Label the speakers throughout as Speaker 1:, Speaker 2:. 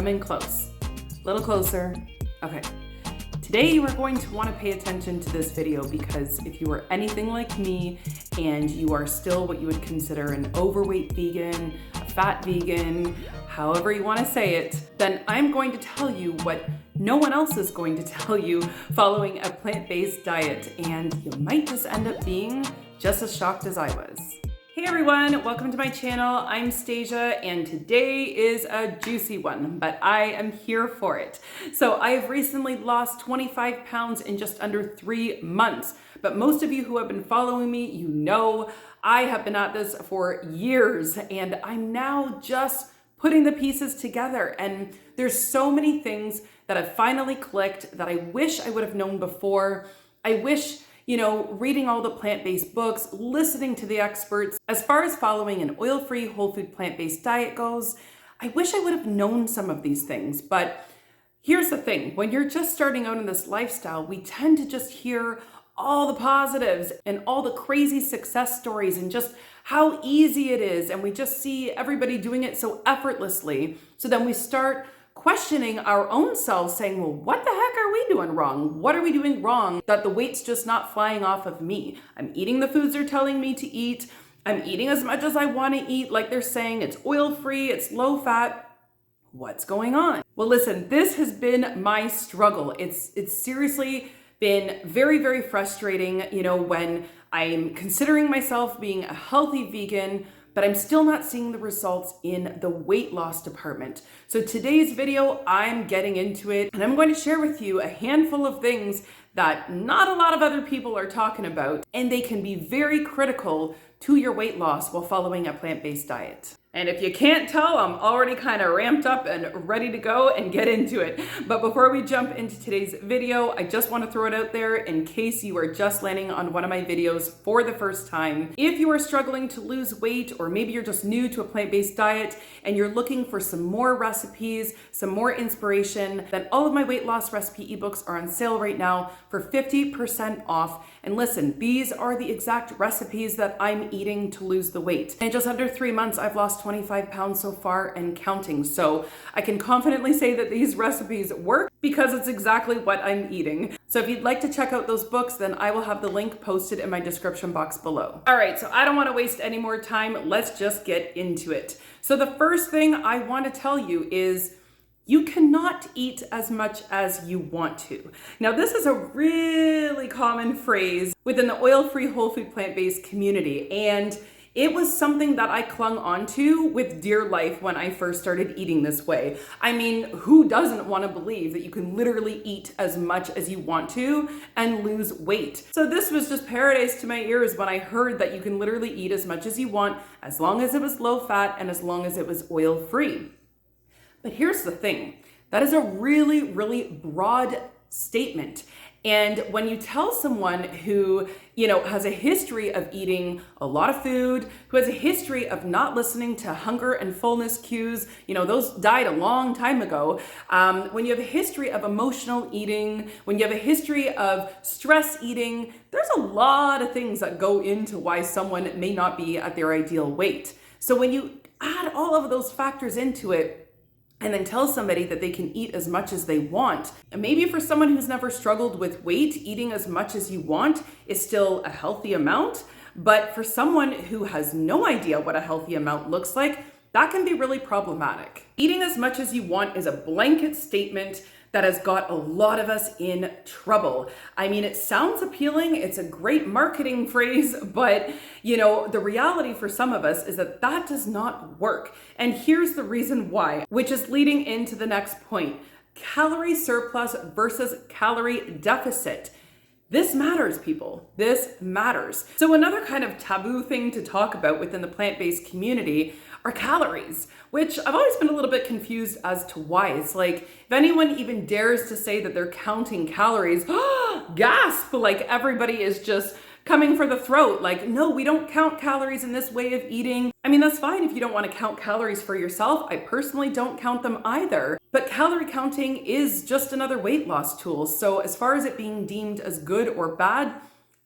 Speaker 1: coming close. A little closer. Okay. Today you are going to want to pay attention to this video because if you are anything like me and you are still what you would consider an overweight vegan, a fat vegan, however you want to say it, then I'm going to tell you what no one else is going to tell you following a plant-based diet, and you might just end up being just as shocked as I was. Hey everyone, welcome to my channel. I'm Stasia and today is a juicy one, but I am here for it. So I have recently lost 25 pounds in just under 3 months, but most of you who have been following me, you know I have been at this for years and I'm now just putting the pieces together, and there's so many things that have finally clicked that I wish I would have known before. I wish, reading all the plant-based books, listening to the experts. As far as following an oil-free, whole food, plant-based diet goes, I wish I would have known some of these things. But here's the thing, when you're just starting out in this lifestyle, we tend to just hear all the positives and all the crazy success stories and just how easy it is. And we just see everybody doing it so effortlessly. So then we start questioning our own selves, saying, well, what the heck are we doing wrong? What are we doing wrong that the weight's just not flying off of me? I'm eating the foods they're telling me to eat. I'm eating as much as I want to eat. Like they're saying, it's oil-free, it's low fat. What's going on? Well, listen, this has been my struggle. It's seriously been very, very frustrating, when I'm considering myself being a healthy vegan, but I'm still not seeing the results in the weight loss department. So today's video, I'm getting into it and I'm going to share with you a handful of things that not a lot of other people are talking about, and they can be very critical to your weight loss while following a plant-based diet. And if you can't tell, I'm already kind of ramped up and ready to go and get into it. But before we jump into today's video, I just want to throw it out there in case you are just landing on one of my videos for the first time. If you are struggling to lose weight, or maybe you're just new to a plant-based diet and you're looking for some more recipes, some more inspiration, then all of my weight loss recipe ebooks are on sale right now for 50% off. And listen, these are the exact recipes that I'm eating to lose the weight. In just under 3 months, I've lost 25 pounds so far and counting. So I can confidently say that these recipes work because it's exactly what I'm eating. So if you'd like to check out those books, then I will have the link posted in my description box below. All right, so I don't want to waste any more time. Let's just get into it. So the first thing I want to tell you is you cannot eat as much as you want to. Now, this is a really common phrase within the oil-free, whole food, plant-based community, and it was something that I clung onto with dear life when I first started eating this way. I mean, who doesn't want to believe that you can literally eat as much as you want to and lose weight? So this was just paradise to my ears when I heard that you can literally eat as much as you want as long as it was low fat and as long as it was oil-free. But here's the thing, that is a really, really broad statement. And when you tell someone who, has a history of eating a lot of food, who has a history of not listening to hunger and fullness cues, those died a long time ago. When you have a history of emotional eating, when you have a history of stress eating, there's a lot of things that go into why someone may not be at their ideal weight. So when you add all of those factors into it, and then tell somebody that they can eat as much as they want. And maybe for someone who's never struggled with weight, eating as much as you want is still a healthy amount. But for someone who has no idea what a healthy amount looks like, that can be really problematic. Eating as much as you want is a blanket statement that has got a lot of us in trouble. I mean, it sounds appealing, it's a great marketing phrase, but the reality for some of us is that that does not work. And here's the reason why, which is leading into the next point. Calorie surplus versus calorie deficit. This matters, people. This matters. So another kind of taboo thing to talk about within the plant-based community are calories, which I've always been a little bit confused as to why. It's like, if anyone even dares to say that they're counting calories, gasp, like everybody is just coming for the throat. Like, no, we don't count calories in this way of eating. I mean, that's fine if you don't want to count calories for yourself. I personally don't count them either. But calorie counting is just another weight loss tool. So as far as it being deemed as good or bad,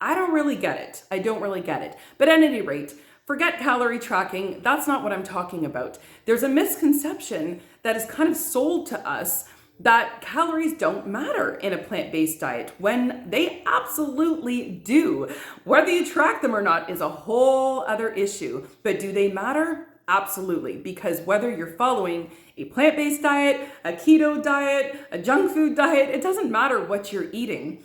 Speaker 1: I don't really get it. I don't really get it. But at any rate, Forget calorie tracking. That's not what I'm talking about. There's a misconception that is kind of sold to us that calories don't matter in a plant-based diet when they absolutely do. Whether you track them or not is a whole other issue. But do they matter? Absolutely. Because whether you're following a plant-based diet, a keto diet, a junk food diet, it doesn't matter what you're eating.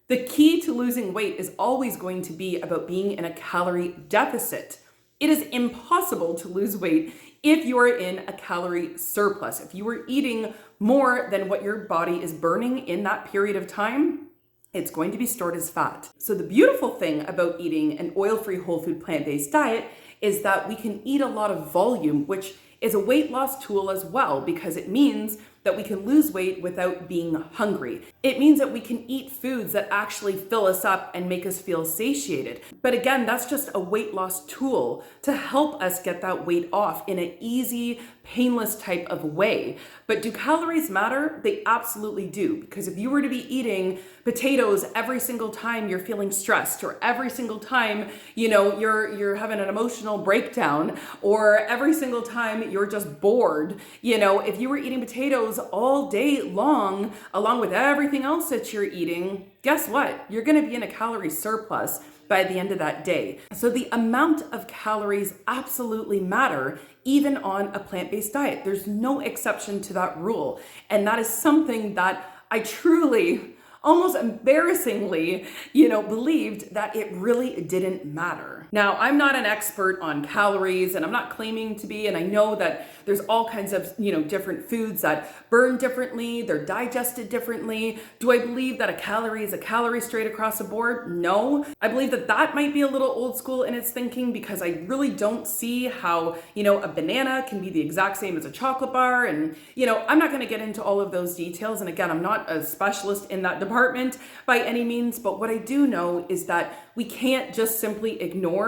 Speaker 1: The key to losing weight is always going to be about being in a calorie deficit. It is impossible to lose weight if you are in a calorie surplus. If you are eating more than what your body is burning in that period of time, it's going to be stored as fat. So the beautiful thing about eating an oil-free whole food plant-based diet is that we can eat a lot of volume, which is a weight loss tool as well, because it means that we can lose weight without being hungry. It means that we can eat foods that actually fill us up and make us feel satiated. But again, that's just a weight loss tool to help us get that weight off in an easy, painless type of way. But do calories matter? They absolutely do. Because if you were to be eating potatoes every single time you're feeling stressed, or every single time, you're having an emotional breakdown, or every single time you're just bored, if you were eating potatoes all day long, along with everything else that you're eating, guess what? You're going to be in a calorie surplus by the end of that day. So the amount of calories absolutely matter, even on a plant-based diet. There's no exception to that rule. And that is something that I truly, almost embarrassingly, believed that it really didn't matter. Now, I'm not an expert on calories, and I'm not claiming to be, and I know that there's all kinds of, different foods that burn differently, they're digested differently. Do I believe that a calorie is a calorie straight across the board? No. I believe that that might be a little old school in its thinking, because I really don't see how, a banana can be the exact same as a chocolate bar. And, I'm not going to get into all of those details. And again, I'm not a specialist in that department by any means, but what I do know is that we can't just simply ignore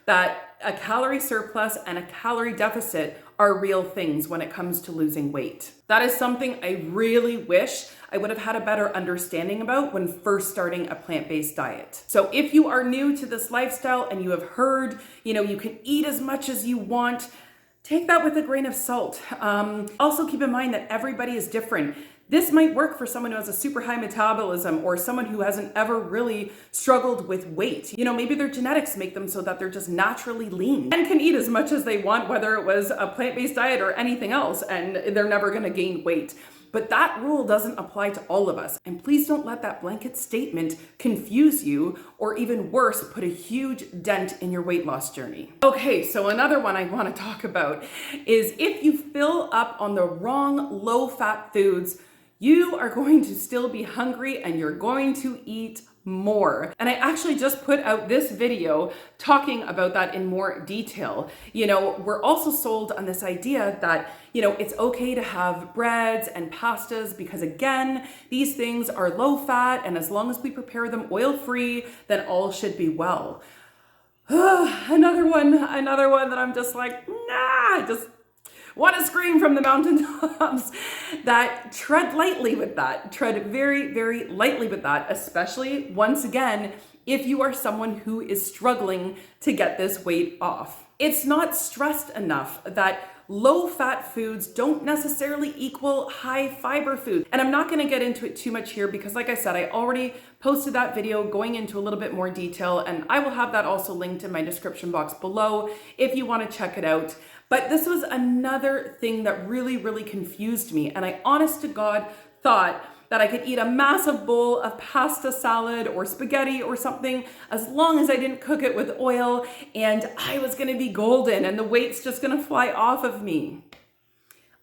Speaker 1: that a calorie surplus and a calorie deficit are real things when it comes to losing weight. That is something I really wish I would have had a better understanding about when first starting a plant-based diet. So if you are new to this lifestyle and you have heard, you can eat as much as you want, take that with a grain of salt. Also keep in mind that everybody is different. This might work for someone who has a super high metabolism, or someone who hasn't ever really struggled with weight. Maybe their genetics make them so that they're just naturally lean and can eat as much as they want, whether it was a plant-based diet or anything else, and they're never gonna gain weight. But that rule doesn't apply to all of us. And please don't let that blanket statement confuse you, or even worse, put a huge dent in your weight loss journey. Okay, so another one I wanna talk about is if you fill up on the wrong low-fat foods, you are going to still be hungry and you're going to eat more. And I actually just put out this video talking about that in more detail. We're also sold on this idea that, it's okay to have breads and pastas because, again, these things are low fat, and as long as we prepare them oil-free, then all should be well. Another one that I'm just like, nah, just want to scream from the mountaintops. That tread lightly with that. Tread very, very lightly with that, especially, once again, if you are someone who is struggling to get this weight off. It's not stressed enough that low-fat foods don't necessarily equal high-fiber food. And I'm not going to get into it too much here because, like I said, I already posted that video going into a little bit more detail, and I will have that also linked in my description box below if you want to check it out. But this was another thing that really, really confused me. And I, honest to God, thought that I could eat a massive bowl of pasta salad or spaghetti or something as long as I didn't cook it with oil, and I was gonna be golden and the weight's just gonna fly off of me.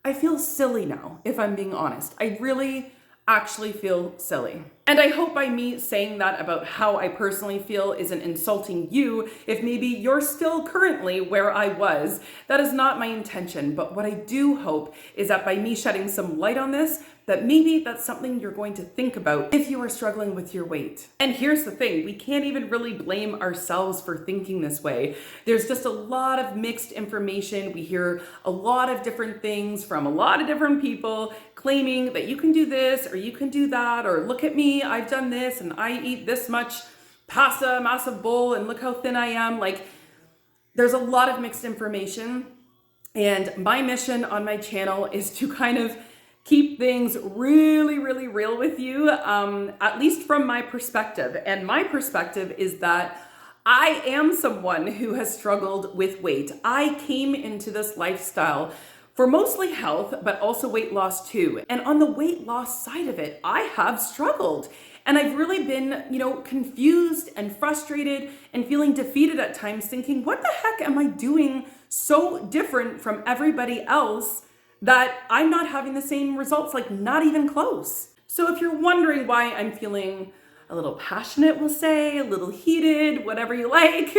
Speaker 1: I feel silly now, if I'm being honest. I really actually feel silly. And I hope by me saying that about how I personally feel isn't insulting you if maybe you're still currently where I was. That is not my intention, but what I do hope is that by me shedding some light on this, that maybe that's something you're going to think about if you are struggling with your weight. And here's the thing, we can't even really blame ourselves for thinking this way. There's just a lot of mixed information. We hear a lot of different things from a lot of different people claiming that you can do this or you can do that, or look at me, I've done this and I eat this much pasta, massive bowl, and look how thin I am. Like, There's a lot of mixed information, and my mission on my channel is to kind of keep things really, really real with you, at least from my perspective. And my perspective is that I am someone who has struggled with weight. I came into this lifestyle for mostly health, but also weight loss too. And on the weight loss side of it, I have struggled. And I've really been, confused and frustrated and feeling defeated at times, thinking, what the heck am I doing so different from everybody else that I'm not having the same results, like not even close? So if you're wondering why I'm feeling a little passionate, we'll say, a little heated, whatever you like,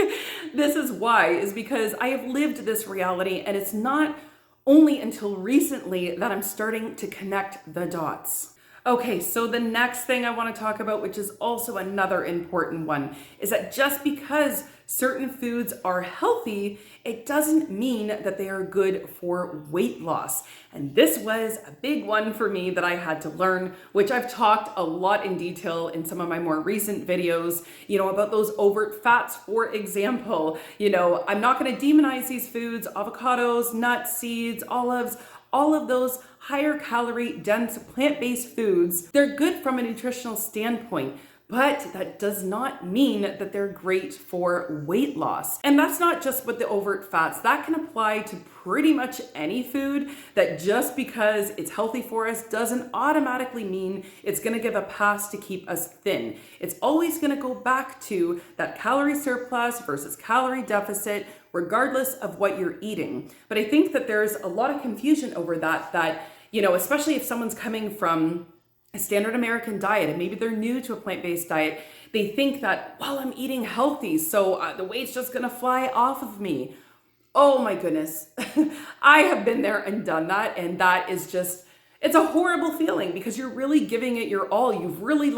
Speaker 1: this is why, is because I have lived this reality, and it's not only until recently that I'm starting to connect the dots. Okay, so the next thing I want to talk about, which is also another important one, is that just because certain foods are healthy, it doesn't mean that they are good for weight loss. And this was a big one for me that I had to learn, which I've talked a lot in detail in some of my more recent videos, about those overt fats, for example. I'm not going to demonize these foods, avocados, nuts, seeds, olives, all of those higher calorie dense plant-based foods. They're good from a nutritional standpoint, but that does not mean that they're great for weight loss. And that's not just with the overt fats. That can apply to pretty much any food, that just because it's healthy for us doesn't automatically mean it's gonna give a pass to keep us thin. It's always gonna go back to that calorie surplus versus calorie deficit, regardless of what you're eating. But I think that there's a lot of confusion over that, especially if someone's coming from a standard American diet and maybe they're new to a plant-based diet, they think that, well, I'm eating healthy, so the weight's just gonna fly off of me. Oh my goodness. I have been there and done that, and that is just, it's a horrible feeling because you're really giving it your all. You've really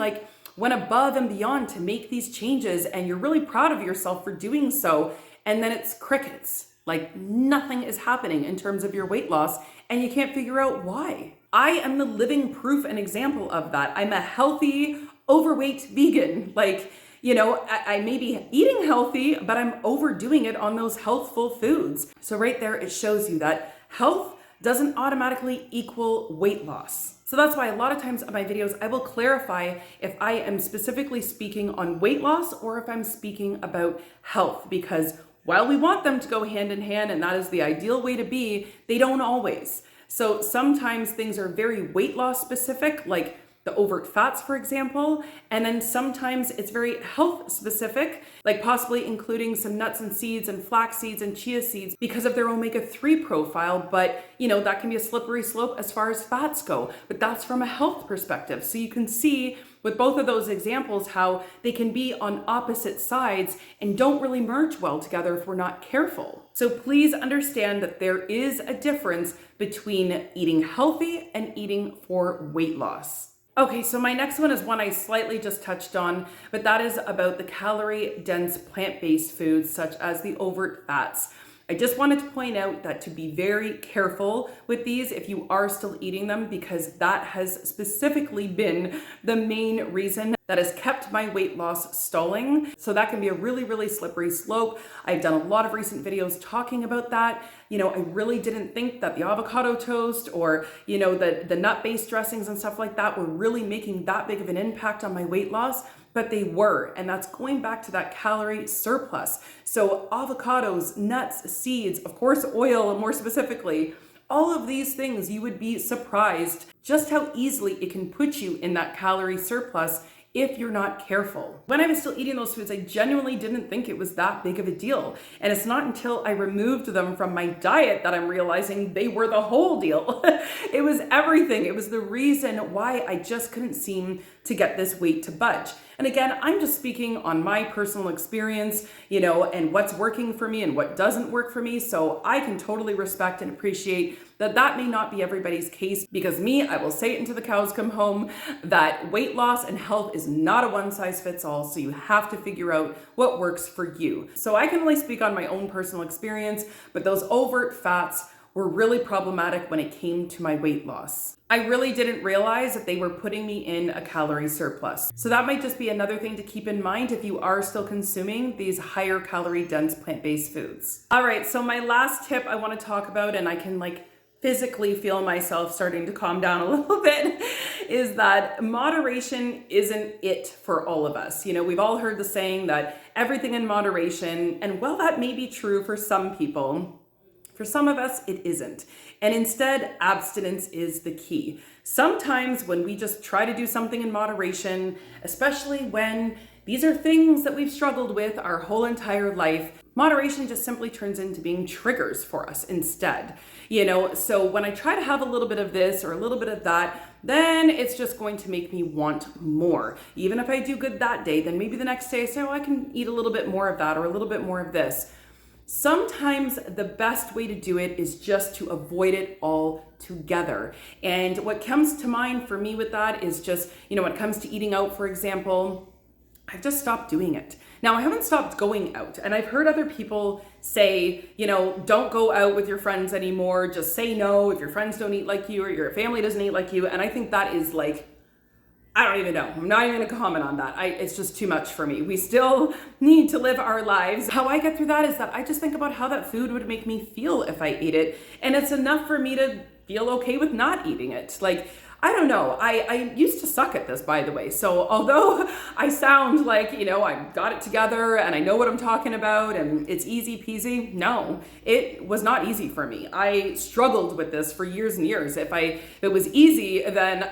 Speaker 1: went above and beyond to make these changes, and you're really proud of yourself for doing so. And then it's crickets. Nothing is happening in terms of your weight loss, and you can't figure out why. I am the living proof and example of that. I'm a healthy, overweight vegan. I may be eating healthy, but I'm overdoing it on those healthful foods. So right there, it shows you that health doesn't automatically equal weight loss. So that's why a lot of times in my videos, I will clarify if I am specifically speaking on weight loss or if I'm speaking about health, because while we want them to go hand in hand, and that is the ideal way to be, they don't always. So sometimes things are very weight loss specific, like the overt fats, for example, and then sometimes it's very health specific, like possibly including some nuts and seeds and flax seeds and chia seeds because of their omega-3 profile. But that can be a slippery slope as far as fats go, but that's from a health perspective. So you can see with both of those examples how they can be on opposite sides and don't really merge well together if we're not careful. So please understand that there is a difference between eating healthy and eating for weight loss. Okay, so my next one is one I slightly just touched on, but that is about the calorie-dense plant-based foods such as the overt fats. I just wanted to point out that to be very careful with these if you are still eating them, because that has specifically been the main reason that has kept my weight loss stalling. So that can be a really, really slippery slope. I've done a lot of recent videos talking about that. I really didn't think that the avocado toast or, the nut-based dressings and stuff like that were really making that big of an impact on my weight loss. But they were, and that's going back to that calorie surplus. So avocados, nuts, seeds, of course, oil more specifically, all of these things, you would be surprised just how easily it can put you in that calorie surplus if you're not careful. When I was still eating those foods, I genuinely didn't think it was that big of a deal. And it's not until I removed them from my diet that I'm realizing they were the whole deal. It was everything. It was the reason why I just couldn't seem to get this weight to budge. And again, I'm just speaking on my personal experience, and what's working for me and what doesn't work for me. So I can totally respect and appreciate that may not be everybody's case, because I will say it until the cows come home, that weight loss and health is not a one size fits all. So you have to figure out what works for you. So I can only speak on my own personal experience, but those overt fats were really problematic when it came to my weight loss. I really didn't realize that they were putting me in a calorie surplus. So that might just be another thing to keep in mind if you are still consuming these higher calorie dense plant-based foods. All right, so my last tip I want to talk about, and I can physically feel myself starting to calm down a little bit, is that moderation isn't it for all of us. We've all heard the saying that everything in moderation, and while that may be true for some people, for some of us, it isn't. And instead, abstinence is the key. Sometimes when we just try to do something in moderation, especially when these are things that we've struggled with our whole entire life, moderation just simply turns into being triggers for us instead. So when I try to have a little bit of this or a little bit of that, then it's just going to make me want more. Even if I do good that day, then maybe the next day I say, oh, I can eat a little bit more of that or a little bit more of this. Sometimes the best way to do it is just to avoid it altogether. And what comes to mind for me with that is just, when it comes to eating out, for example, I've just stopped doing it. Now, I haven't stopped going out, and I've heard other people say, don't go out with your friends anymore. Just say no if your friends don't eat like you or your family doesn't eat like you. And I think that is I don't even know. I'm not even gonna comment on that. It's just too much for me. We still need to live our lives. How I get through that is that I just think about how that food would make me feel if I ate it. And it's enough for me to feel okay with not eating it. I don't know. I used to suck at this, by the way. So although I sound like, I got it together and I know what I'm talking about and it's easy peasy, no, it was not easy for me. I struggled with this for years and years. If it was easy, then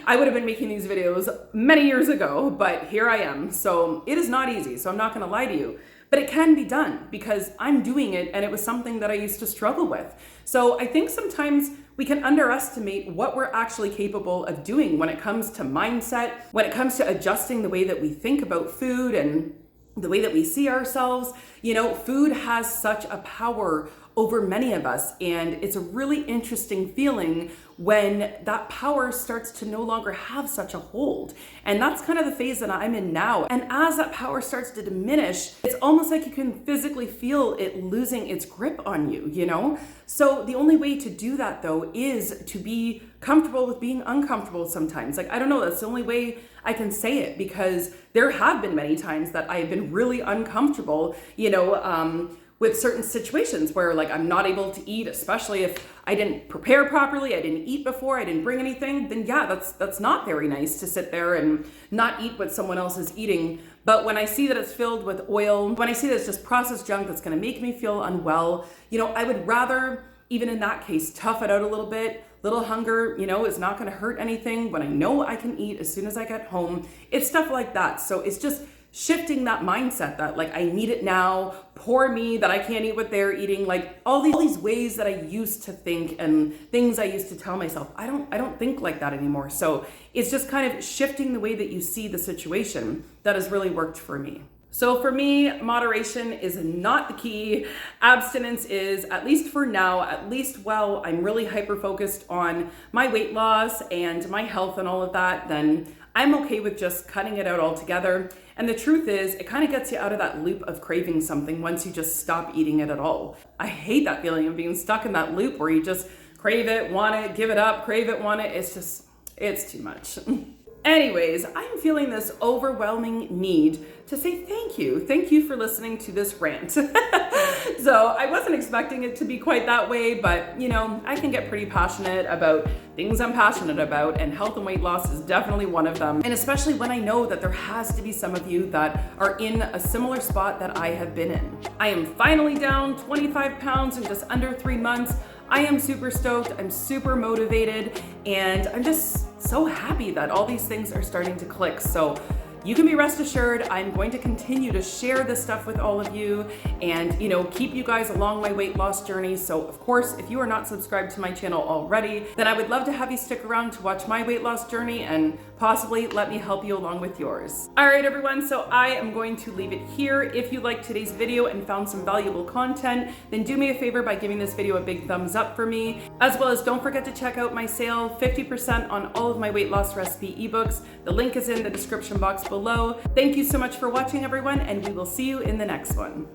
Speaker 1: I would have been making these videos many years ago, but here I am. So it is not easy. So I'm not going to lie to you. But it can be done because I'm doing it and it was something that I used to struggle with. So I think sometimes we can underestimate what we're actually capable of doing when it comes to mindset, when it comes to adjusting the way that we think about food and the way that we see ourselves. Food has such a power over many of us, and it's a really interesting feeling when that power starts to no longer have such a hold. And that's kind of the phase that I'm in now. And as that power starts to diminish, it's almost like you can physically feel it losing its grip on you, So the only way to do that, though, is to be comfortable with being uncomfortable sometimes. I don't know, that's the only way I can say it, because there have been many times that I've been really uncomfortable, with certain situations where I'm not able to eat, especially if I didn't prepare properly, I didn't eat before, I didn't bring anything, then yeah, that's not very nice to sit there and not eat what someone else is eating. But when I see that it's filled with oil, when I see that it's just processed junk that's gonna make me feel unwell, I would rather, even in that case, tough it out a little bit. Little hunger, is not gonna hurt anything when I know I can eat as soon as I get home. It's stuff like that. So it's just shifting that mindset that I need it now, poor me, that I can't eat what they're eating, all these ways that I used to think and things I used to tell myself. I don't think like that anymore. So it's just kind of shifting the way that you see the situation that has really worked for me. So for me, moderation is not the key. Abstinence is, at least for now, at least while I'm really hyper-focused on my weight loss and my health and all of that, then I'm okay with just cutting it out altogether. And the truth is, it kind of gets you out of that loop of craving something once you just stop eating it at all. I hate that feeling of being stuck in that loop where you just crave it, want it, give it up, crave it, want it. It's too much. Anyways, I'm feeling this overwhelming need to say thank you. Thank you for listening to this rant. So I wasn't expecting it to be quite that way, but I can get pretty passionate about things I'm passionate about, and health and weight loss is definitely one of them. And especially when I know that there has to be some of you that are in a similar spot that I have been in. I am finally down 25 pounds in just under 3 months. I am super stoked, I'm super motivated, and I'm just so happy that all these things are starting to click. So you can be rest assured I'm going to continue to share this stuff with all of you and keep you guys along my weight loss journey. So of course, if you are not subscribed to my channel already, then I would love to have you stick around to watch my weight loss journey and possibly let me help you along with yours. All right, everyone, so I am going to leave it here. If you liked today's video and found some valuable content, then do me a favor by giving this video a big thumbs up for me, as well as don't forget to check out my sale, 50% on all of my weight loss recipe ebooks. The link is in the description box below. Thank you so much for watching, everyone, and we will see you in the next one.